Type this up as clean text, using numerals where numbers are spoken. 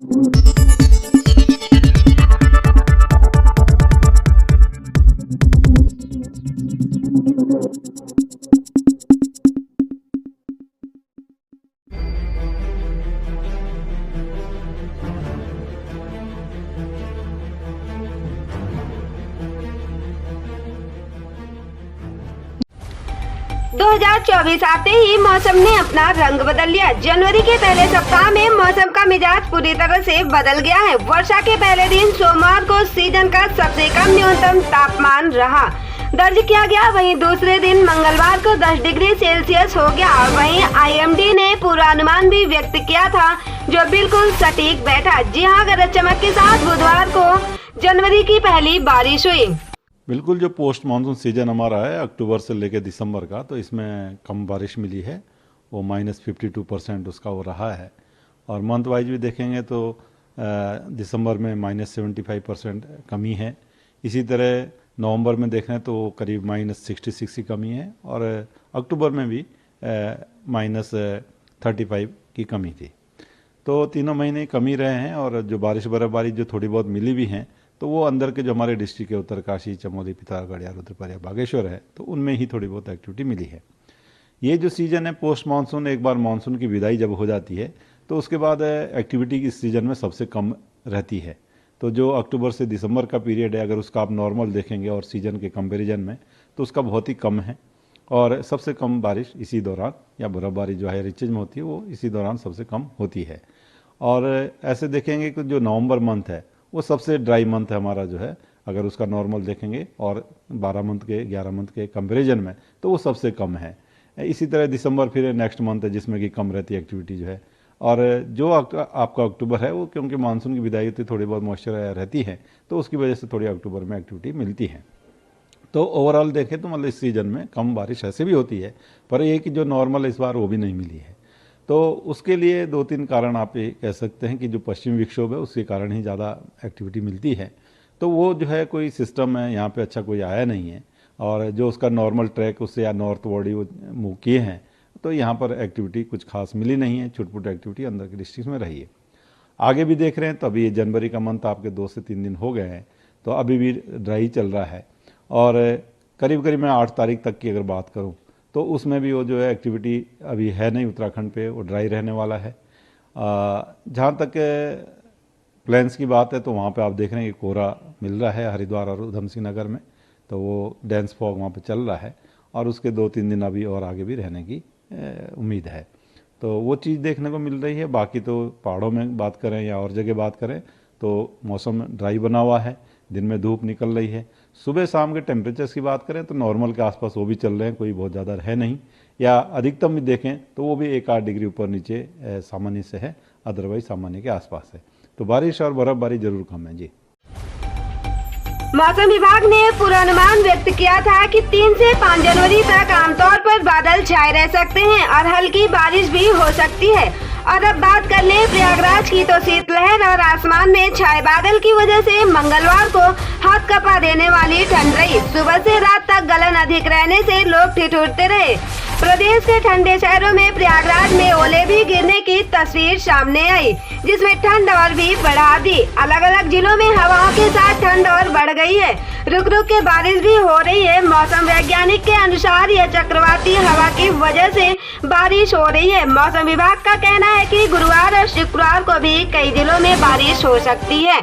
2024 आते ही मौसम ने अपना रंग बदल लिया। जनवरी के पहले सप्ताह में मौसम का मिजाज पूरी तरह से बदल गया है। वर्षा के पहले दिन सोमवार को सीजन का सबसे कम न्यूनतम तापमान रहा दर्ज किया गया। वहीं दूसरे दिन मंगलवार को 10 डिग्री सेल्सियस हो गया। वहीं IMD ने पूर्वानुमान भी व्यक्त किया था जो बिल्कुल सटीक बैठा। जी हाँ, गरज चमक के साथ बुधवार को जनवरी की पहली बारिश हुई। बिल्कुल, जो पोस्ट मानसून सीजन हमारा है अक्टूबर से लेकर दिसंबर का, तो इसमें कम बारिश मिली है। वो -52% उसका वो रहा है। और मंथ वाइज भी देखेंगे तो दिसंबर में -75% कमी है। इसी तरह नवंबर में देखें तो करीब -66 की कमी है। और अक्टूबर में भी -35 की कमी थी। तो तीनों महीने कमी रहे हैं। और जो बारिश बर्फबारी जो थोड़ी बहुत मिली भी हैं तो वो अंदर के जो हमारे डिस्ट्रिक्ट के उत्तरकाशी, चमोली, पिथौरागढ़, रुद्रप्रयाग, बागेश्वर है, तो उनमें ही थोड़ी बहुत एक्टिविटी मिली है। ये जो सीज़न है पोस्ट मानसून, एक बार मानसून की विदाई जब हो जाती है तो उसके बाद एक्टिविटी इस सीज़न में सबसे कम रहती है। तो जो अक्टूबर से दिसंबर का पीरियड है, अगर उसका आप नॉर्मल देखेंगे और सीज़न के कंपेरिजन में, तो उसका बहुत ही कम है। और सबसे कम बारिश इसी दौरान, या बर्फबारी जो है रिचेज में होती है, वो इसी दौरान सबसे कम होती है। और ऐसे देखेंगे कि जो नवंबर मंथ है वो सबसे ड्राई मंथ है हमारा जो है, अगर उसका नॉर्मल देखेंगे और 12 मंथ के 11 मंथ के कंपैरिजन में, तो वो सबसे कम है। इसी तरह दिसंबर फिर नेक्स्ट मंथ है जिसमें कि कम रहती है एक्टिविटी जो है। और जो आपका अक्टूबर है वो क्योंकि मानसून की विदाई होती थोड़ी बहुत मॉइस्चर रहती है, तो उसकी वजह से थोड़ी अक्टूबर में एक्टिविटी मिलती है। तो ओवरऑल देखें तो मतलब इस सीज़न में कम बारिश ऐसे भी होती है, पर ये कि जो नॉर्मल इस बार वो भी नहीं मिली है। तो उसके लिए 2-3 कारण आप ये कह सकते हैं कि जो पश्चिमी विक्षोभ है उसके कारण ही ज़्यादा एक्टिविटी मिलती है। तो वो जो है कोई सिस्टम है यहाँ पे अच्छा कोई आया नहीं है। और जो उसका नॉर्मल ट्रैक उससे या नॉर्थ बॉडी वो मूव किए हैं, तो यहाँ पर एक्टिविटी कुछ खास मिली नहीं है। छुटपुट एक्टिविटी अंदर के डिस्ट्रिक्ट में रही है। आगे भी देख रहे हैं तो अभी ये जनवरी का मंथ आपके 2 से 3 दिन हो गए हैं, तो अभी भी ड्राई चल रहा है। और करीब करीब मैं 8 तारीख तक की अगर बात करूँ तो उसमें भी वो जो है एक्टिविटी अभी है नहीं उत्तराखंड पे, वो ड्राई रहने वाला है। जहाँ तक प्लेन्स की बात है तो वहाँ पे आप देख रहे हैं कि कोहरा मिल रहा है हरिद्वार और उधम सिंह नगर में, तो वो डेंस फॉग वहाँ पे चल रहा है। और उसके 2-3 दिन अभी और आगे भी रहने की उम्मीद है। तो वो चीज़ देखने को मिल रही है। बाकी तो पहाड़ों में बात करें या और जगह बात करें तो मौसम ड्राई बना हुआ है, दिन में धूप निकल रही है। सुबह शाम के टेम्परेचर्स की बात करें तो नॉर्मल के आसपास वो भी चल रहे हैं, कोई बहुत ज़्यादा है नहीं। या अधिकतम भी देखें तो वो भी 1-8 डिग्री ऊपर नीचे सामान्य से है, अदरवाइज सामान्य के आसपास है। तो बारिश और बर्फबारी जरूर कम है जी। मौसम विभाग ने पूर्वानुमान व्यक्त किया था कि 3 से 5 जनवरी तक आमतौर पर बादल छाए रह सकते हैं और हल्की बारिश भी हो सकती है। और अब बात कर ले प्रयागराज की, तो शीतलहर और आसमान में छाए बादल की वजह से मंगलवार को हाथ कपा देने वाली ठंड रही। सुबह से रात तक गलन अधिक रहने से लोग ठिठुरते रहे। प्रदेश के ठंडे शहरों में प्रयागराज में ओले भी गिरने की तस्वीर सामने आई, जिसमें ठंड और भी बढ़ा दी। अलग अलग जिलों में हवाओं के साथ ठंड और बढ़ गई है। रुक रुक के बारिश भी हो रही है। मौसम वैज्ञानिक के अनुसार यह चक्रवाती हवा की वजह से बारिश हो रही है। मौसम विभाग का कहना है कि गुरुवार और शुक्रवार को भी कई जिलों में बारिश हो सकती है।